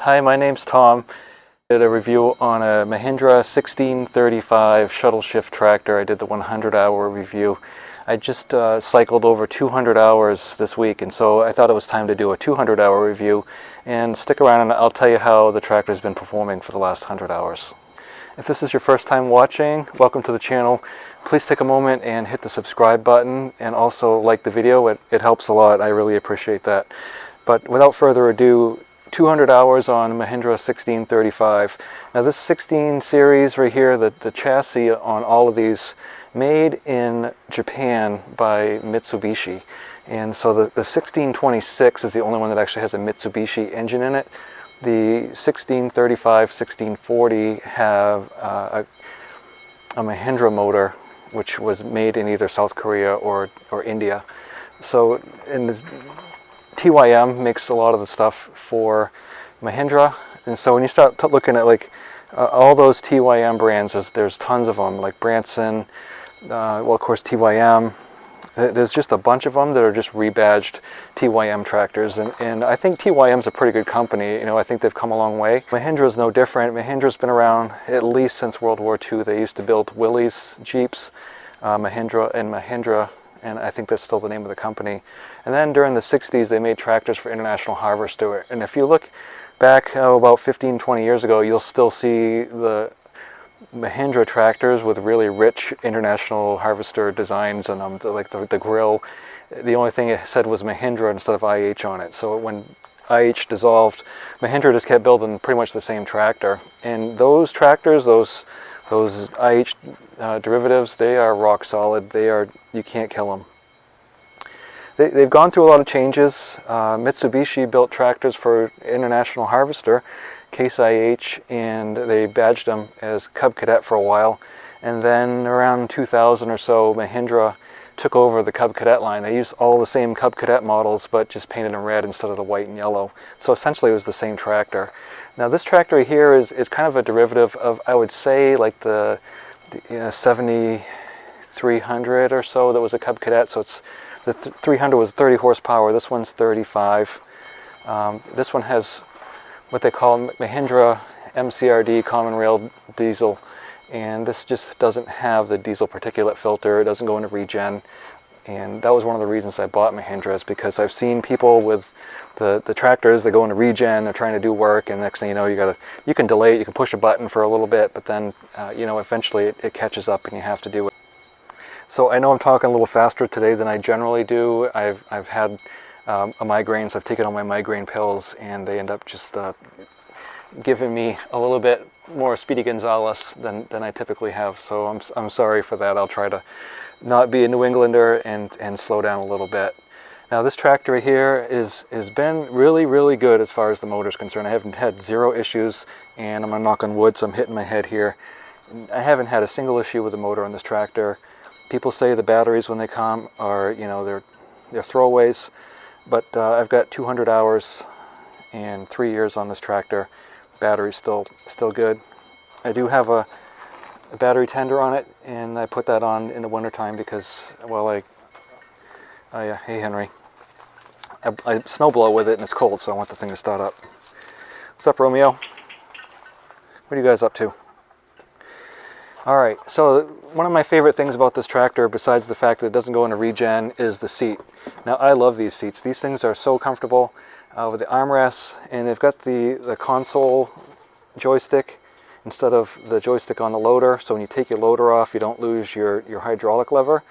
Hi, my name's Tom. I did a review on a Mahindra 1635 shuttle shift tractor. I did the 100-hour review. I just cycled over 200 hours this week, and so I thought it was time to do a 200-hour review. And stick around and I'll tell you how the tractor's been performing for the last 100 hours. If this is your first time watching, welcome to the channel. Please take a moment and hit the subscribe button, and also like the video. It helps a lot. I really appreciate that. But without further ado, 200 hours on Mahindra 1635. Now this 16 series right here, the chassis on all of these, made in Japan by Mitsubishi. And so the 1626 is the only one that actually has a Mitsubishi engine in it. The 1635, 1640 have a Mahindra motor, which was made in either South Korea or India. So in this, TYM makes a lot of the stuff for Mahindra, and so when you start looking at like all those TYM brands, there's tons of them, like Branson, well of course TYM. There's just a bunch of them that are just rebadged TYM tractors, and I think TYM's a pretty good company. You know, I think they've come a long way. Mahindra's no different. Mahindra's been around at least since World War II. They used to build Willys Jeeps, Mahindra, and I think that's still the name of the company. And then during the 60s, they made tractors for International Harvester. And if you look back about 15-20 years ago, you'll still see the Mahindra tractors with really rich International Harvester designs on them, like the grill. The only thing it said was Mahindra instead of IH on it. So when IH dissolved, Mahindra just kept building pretty much the same tractor. And those tractors, those IH derivatives, they are rock solid. You can't kill them. They've gone through a lot of changes. Mitsubishi built tractors for International Harvester, Case IH, and they badged them as Cub Cadet for a while. And then around 2000 or so, Mahindra took over the Cub Cadet line. They used all the same Cub Cadet models, but just painted them red instead of the white and yellow. So essentially it was the same tractor. Now this tractor here is kind of a derivative of, I would say, like the 7300 or so that was a Cub Cadet. So it's the 300 was 30 horsepower. This one's 35. This one has what they call Mahindra MCRD, common rail diesel, and this just doesn't have the diesel particulate filter. It doesn't go into regen, and that was one of the reasons I bought Mahindra, is because I've seen people with the tractors that go into regen. They're trying to do work, and next thing you know, you can delay it. You can push a button for a little bit, but then you know, eventually it catches up, and you have to do it. So I know I'm talking a little faster today than I generally do. I've had a migraine, so I've taken all my migraine pills, and they end up just giving me a little bit more Speedy Gonzales than I typically have. So I'm sorry for that. I'll try to not be a New Englander and slow down a little bit. Now this tractor here has been really good as far as the motor's concerned. I haven't had zero issues, and I'm gonna knock on wood, so I'm hitting my head here. I haven't had a single issue with the motor on this tractor. People say the batteries when they come are, you know, they're throwaways, but I've got 200 hours and 3 years on this tractor. Battery's still good. I do have a battery tender on it, and I put that on in the wintertime because, well, hey Henry, I snow blow with it and it's cold, so I want the thing to start up. What's up, Romeo? What are you guys up to? Alright, so one of my favorite things about this tractor, besides the fact that it doesn't go into regen, is the seat. Now I love these seats. These things are so comfortable with the armrests, and they've got the console joystick instead of the joystick on the loader, so when you take your loader off, you don't lose your hydraulic lever.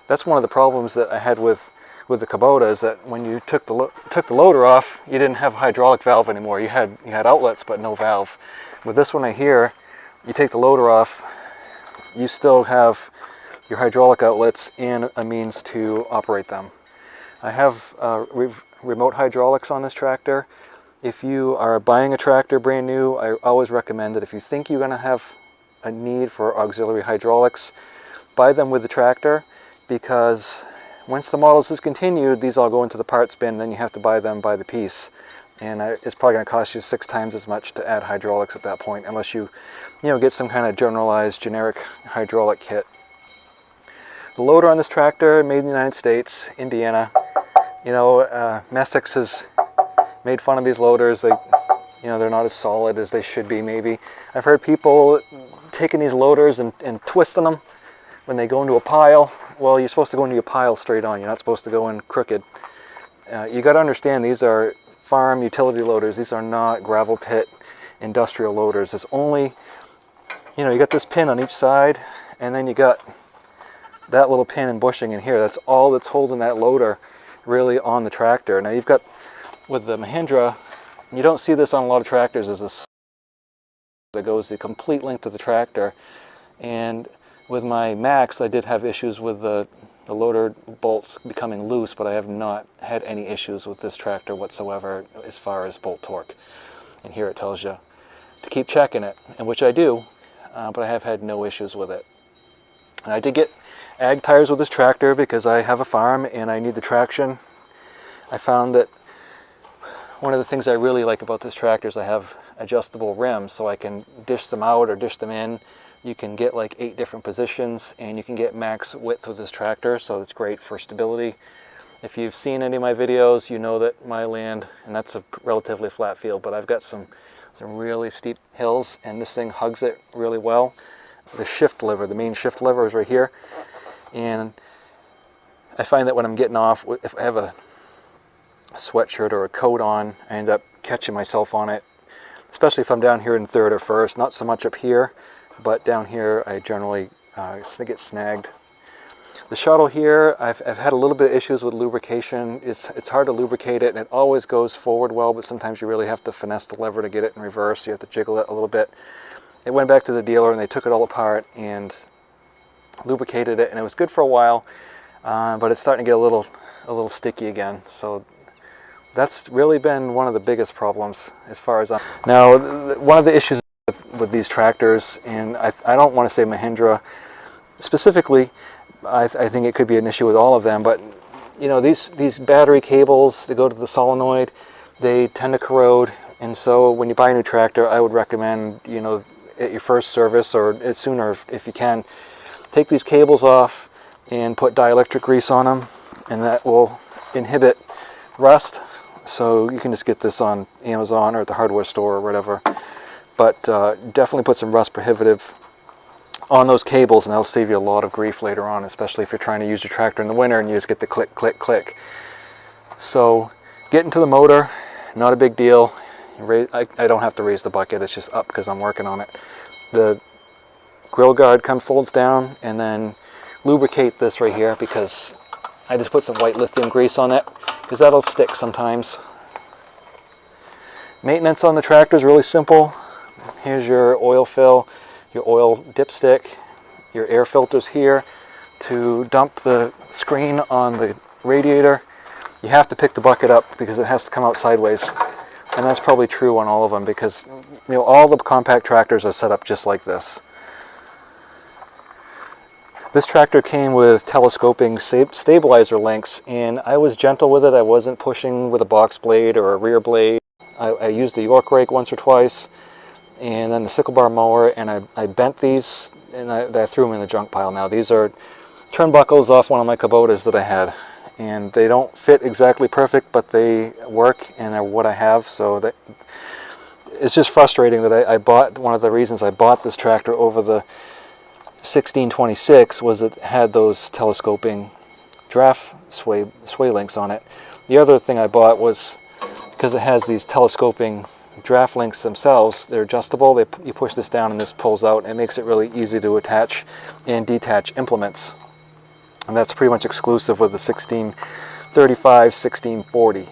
That's one of the problems that I had with the Kubota, is that when you took the loader off, you didn't have a hydraulic valve anymore. You had outlets but no valve. With this one right here, you take the loader off, you still have your hydraulic outlets and a means to operate them. I have remote hydraulics on this tractor. If you are buying a tractor brand new, I always recommend that if you think you're going to have a need for auxiliary hydraulics, buy them with the tractor, because once the model is discontinued, these all go into the parts bin, then you have to buy them by the piece. And it's probably going to cost you 6 times as much to add hydraulics at that point, unless you get some kind of generalized generic hydraulic kit. The loader on this tractor, made in the United States, Indiana. Mestix has made fun of these loaders. You know, they're not as solid as they should be maybe. I've heard people taking these loaders and twisting them when they go into a pile. Well, you're supposed to go into your pile straight on. You're not supposed to go in crooked. You got to understand, these are farm utility loaders. These are not gravel pit industrial loaders. It's only, you know, you got this pin on each side, and then you got that little pin and bushing in here. That's all that's holding that loader really on the tractor. Now you've got, with the Mahindra, you don't see this on a lot of tractors, is this that goes the complete length of the tractor. And with my Max, I did have issues with the loader bolts becoming loose, but I have not had any issues with this tractor whatsoever as far as bolt torque. And here it tells you to keep checking it, and which I do, but I have had no issues with it. And I did get ag tires with this tractor because I have a farm and I need the traction. I found that one of the things I really like about this tractor is I have adjustable rims, so I can dish them out or dish them in. You can get like 8 different positions, and you can get max width with this tractor, so it's great for stability. If you've seen any of my videos, you know that my land, and that's a relatively flat field, but I've got some really steep hills, and this thing hugs it really well. The shift lever, the main shift lever is right here, and I find that when I'm getting off, if I have a sweatshirt or a coat on, I end up catching myself on it, especially if I'm down here in third or first. Not so much up here, but down here I generally get snagged. The Shuttle here, I've had a little bit of issues with lubrication. It's hard to lubricate it, and it always goes forward well, but sometimes you really have to finesse the lever to get it in reverse. You have to jiggle it a little bit. It went back to the dealer, and they took it all apart and lubricated it, and it was good for a while, but it's starting to get a little sticky again. So that's really been one of the biggest problems as far as now. One of the issues with these tractors, and I don't want to say Mahindra specifically, I think it could be an issue with all of them, but you know, these battery cables that go to the solenoid, they tend to corrode, and so when you buy a new tractor, I would recommend, you know, at your first service or as sooner if you can, take these cables off and put dielectric grease on them, and that will inhibit rust. So you can just get this on Amazon or at the hardware store or whatever, but definitely put some rust prohibitive on those cables, and that'll save you a lot of grief later on, especially if you're trying to use your tractor in the winter and you just get the click, click, click. So get into the motor, not a big deal. I don't have to raise the bucket, it's just up because I'm working on it. The grill guard folds down, and then lubricate this right here, because I just put some white lithium grease on it, because that'll stick sometimes. Maintenance on the tractor is really simple. Here's your oil fill, your oil dipstick, your air filters here to dump the screen on the radiator. You have to pick the bucket up because it has to come out sideways, and that's probably true on all of them, because you know, all the compact tractors are set up just like this. This tractor came with telescoping stabilizer links, and I was gentle with it. I wasn't pushing with a box blade or a rear blade. I used the York rake once or twice, and then the sickle bar mower, and I bent these, and I threw them in the junk pile now. These are turnbuckles off one of my Kubotas that I had, and they don't fit exactly perfect, but they work and they're what I have. So it's just frustrating that I bought, one of the reasons I bought this tractor over the 1626 was it had those telescoping draft sway links on it. The other thing I bought was because it has these telescoping draft links themselves. They're adjustable. You push this down and this pulls out, and it makes it really easy to attach and detach implements. And that's pretty much exclusive with the 1635, 1640.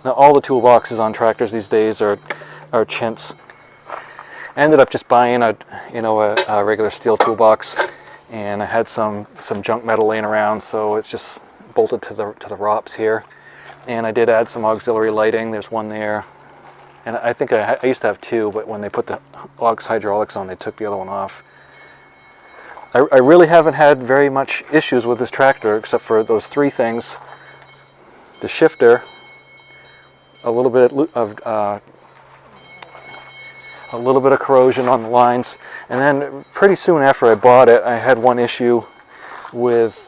Now all the toolboxes on tractors these days are chintz. I ended up just buying a regular steel toolbox, and I had some junk metal laying around, so it's just bolted to the ROPS here. And I did add some auxiliary lighting. There's one there, and I think I used to have 2, but when they put the aux hydraulics on, they took the other one off. I really haven't had very much issues with this tractor except for those 3 things: the shifter, a little bit of corrosion on the lines, and then pretty soon after I bought it, I had one issue with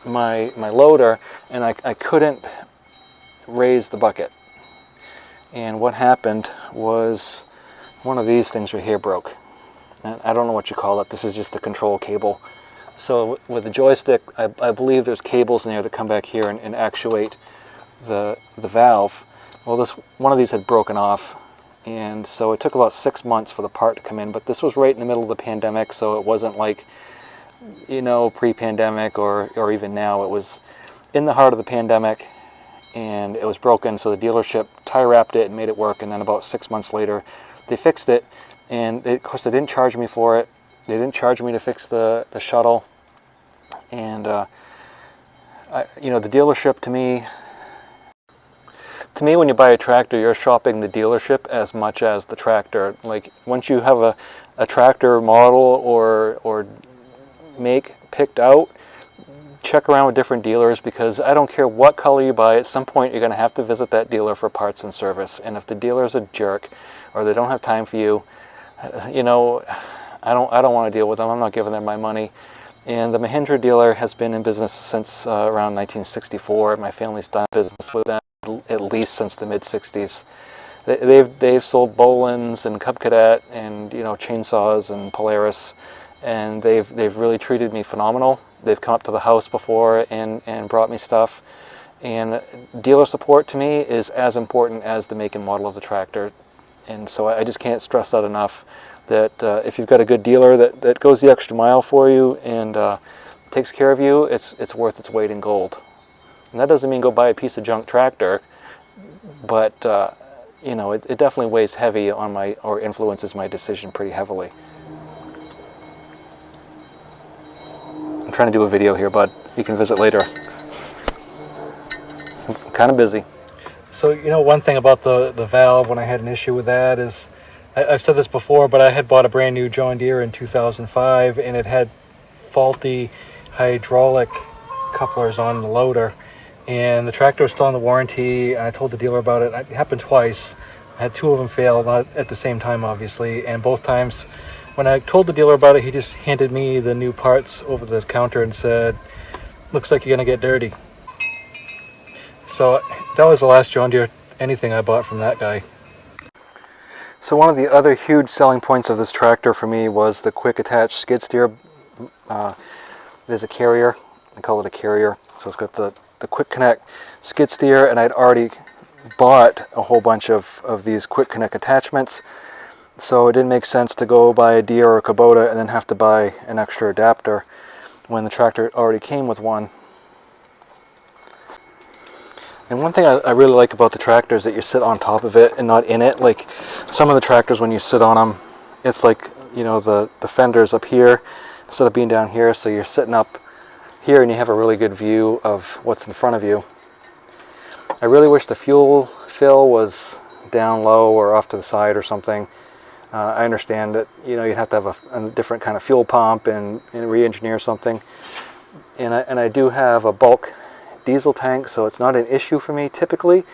my loader, and I couldn't raise the bucket. And what happened was one of these things right here broke. And I don't know what you call it. This is just the control cable. So with the joystick, I believe there's cables in there that come back here and actuate the valve. Well, one of these had broken off, and so it took about 6 months for the part to come in. But this was right in the middle of the pandemic, so it wasn't like, you know, pre-pandemic or even now. It was in the heart of the pandemic, and it was broken. So the dealership tire wrapped it and made it work. And then about 6 months later, they fixed it. And of course, they didn't charge me for it. They didn't charge me to fix the shuttle. And you know, the dealership, to me, when you buy a tractor, you're shopping the dealership as much as the tractor. Like, once you have a tractor model or make picked out, check around with different dealers, because I don't care what color you buy, at some point you're going to have to visit that dealer for parts and service. And if the dealer's a jerk or they don't have time for you, you know, I don't want to deal with them. I'm not giving them my money. And the Mahindra dealer has been in business since around 1964. My family's done business with them at least since the mid-60s. They've sold Bolins and Cub Cadet and, you know, chainsaws and Polaris, and they've really treated me phenomenal. They've come up to the house before and brought me stuff. And dealer support to me is as important as the make and model of the tractor. And so I just can't stress that enough, that if you've got a good dealer that goes the extra mile for you and takes care of you, it's worth its weight in gold. And that doesn't mean go buy a piece of junk tractor, but you know, it definitely weighs heavy on or influences my decision pretty heavily. I'm trying to do a video here, bud. You can visit later. I'm kind of busy. So, you know, one thing about the valve, when I had an issue with that, is, I've said this before, but I had bought a brand new John Deere in 2005, and it had faulty hydraulic couplers on the loader, and the tractor was still on the warranty. I told the dealer about it. It happened twice. I had 2 of them fail, not at the same time, obviously, and both times when I told the dealer about it, he just handed me the new parts over the counter and said, "Looks like you're gonna get dirty." So that was the last John Deere anything I bought from that guy. So one of the other huge selling points of this tractor for me was the quick attach skid steer. There's a carrier, I call it a carrier. So it's got the quick connect skid steer, and I'd already bought a whole bunch of these quick connect attachments. So it didn't make sense to go buy a Deere or a Kubota and then have to buy an extra adapter when the tractor already came with one. And one thing I really like about the tractor is that you sit on top of it and not in it. Like some of the tractors, when you sit on them, it's like, you know, the fender's up here instead of being down here, so you're sitting up here and you have a really good view of what's in front of you. I really wish the fuel fill was down low or off to the side or something. I understand that, you know, you'd have to have a different kind of fuel pump and re-engineer something. And I do have a bulk diesel tank, so it's not an issue for me typically.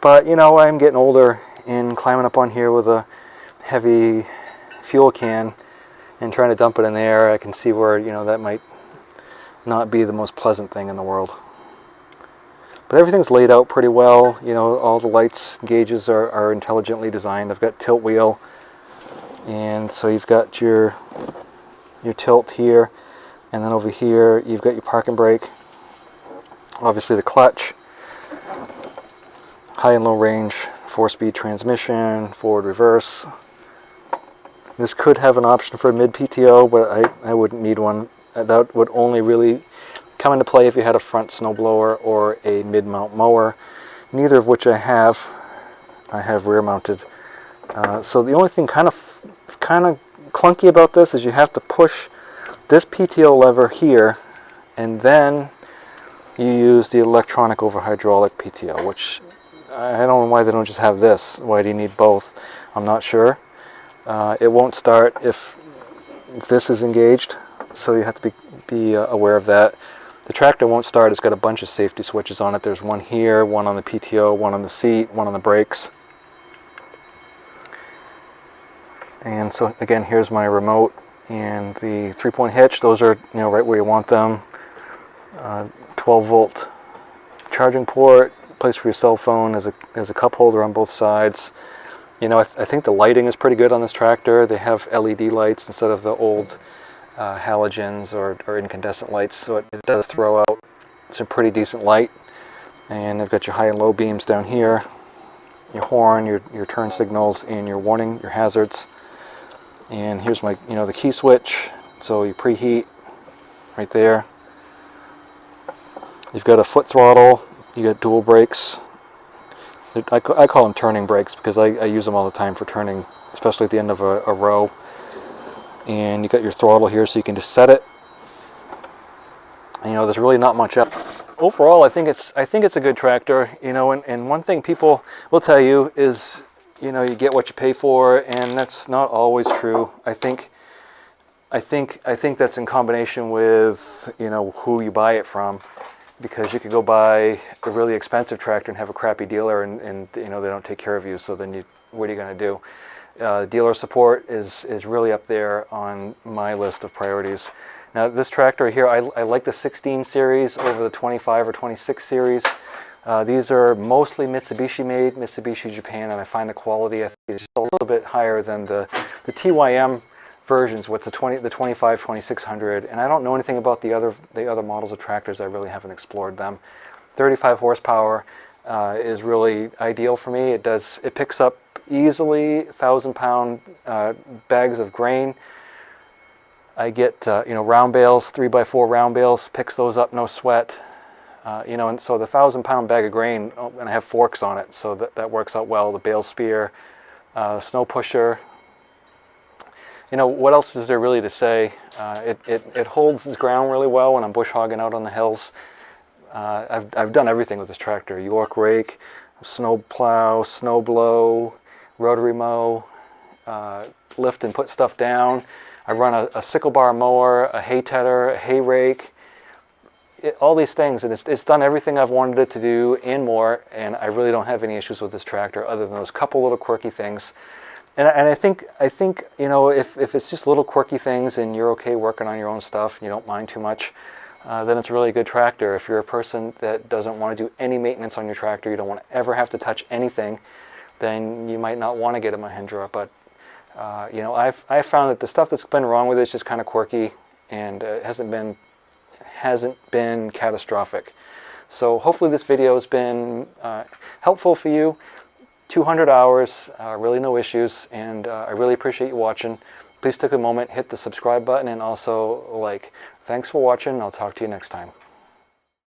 But, you know, I'm getting older, and climbing up on here with a heavy fuel can and trying to dump it in there, I can see where, you know, that might not be the most pleasant thing in the world. But everything's laid out pretty well. You know, all the lights gauges are intelligently designed. I've got tilt wheel, and so you've got your tilt here, and then over here you've got your parking brake. Obviously the clutch, high and low range, 4-speed transmission, forward reverse. This could have an option for a mid PTO, but I wouldn't need one. That would only really come into play if you had a front snowblower or a mid-mount mower, neither of which I have. I have rear mounted. So the only thing kind of clunky about this is you have to push this PTO lever here, and then you use the electronic over hydraulic PTO, which I don't know why they don't just have this. Why do you need both? I'm not sure. It won't start if this is engaged, so you have to be aware of that. The tractor won't start. It's got a bunch of safety switches on it. There's one here, one on the PTO, one on the seat, one on the brakes. And so again, here's my remote and the 3-point hitch. Those are, right where you want them. 12-volt charging port, place for your cell phone. There's a cup holder on both sides. You know, I think the lighting is pretty good on this tractor. They have LED lights instead of the old halogens or incandescent lights, so it does throw out some pretty decent light. And they've got your high and low beams down here, your horn, your turn signals, and your warning, your hazards. And here's my, you know, the key switch. So you preheat right there. You've got a foot throttle. You got dual brakes. I call them turning brakes because I use them all the time for turning, especially at the end of a row. And you got your throttle here, so you can just set it. And, you know, there's really not much up. Overall, I think it's a good tractor. You know, and one thing people will tell you is, you know, you get what you pay for, and that's not always true. I think that's in combination with, you know, who you buy it from, because you could go buy a really expensive tractor and have a crappy dealer, and you know, they don't take care of you. So then what are you going to do? Dealer support is really up there on my list of priorities. Now this tractor here, I like the 16 series over the 25 or 26 series. These are mostly Mitsubishi made, Mitsubishi Japan, and I find the quality, I think, is just a little bit higher than the TYM versions with the 25 2600. And I don't know anything about the other models of tractors. I really haven't explored them. 35 horsepower is really ideal for me. It picks up easily 1,000-pound bags of grain. I get you know, round bales, 3x4 round bales, picks those up, no sweat. You know, and so the 1,000-pound bag of grain, and I have forks on it, so that works out well. The bale spear, snow pusher. You know, what else is there really to say? It holds its ground really well when I'm bush hogging out on the hills. I've done everything with this tractor: York rake, snow plow, snow blow, rotary mow, lift and put stuff down. I run a sickle bar mower, a hay tedder, a hay rake, all these things, and it's done everything I've wanted it to do and more, and I really don't have any issues with this tractor other than those couple little quirky things. And I think you know, if it's just little quirky things and you're okay working on your own stuff and you don't mind too much, then it's really a good tractor. If you're a person that doesn't want to do any maintenance on your tractor, you don't want to ever have to touch anything, then you might not want to get a Mahindra. But you know, I've found that the stuff that's been wrong with it is just kind of quirky, and it hasn't been catastrophic. So hopefully this video has been helpful for you. 200 hours, really no issues, and I really appreciate you watching. Please take a moment, hit the subscribe button, and also like. Thanks for watching. I'll talk to you next time.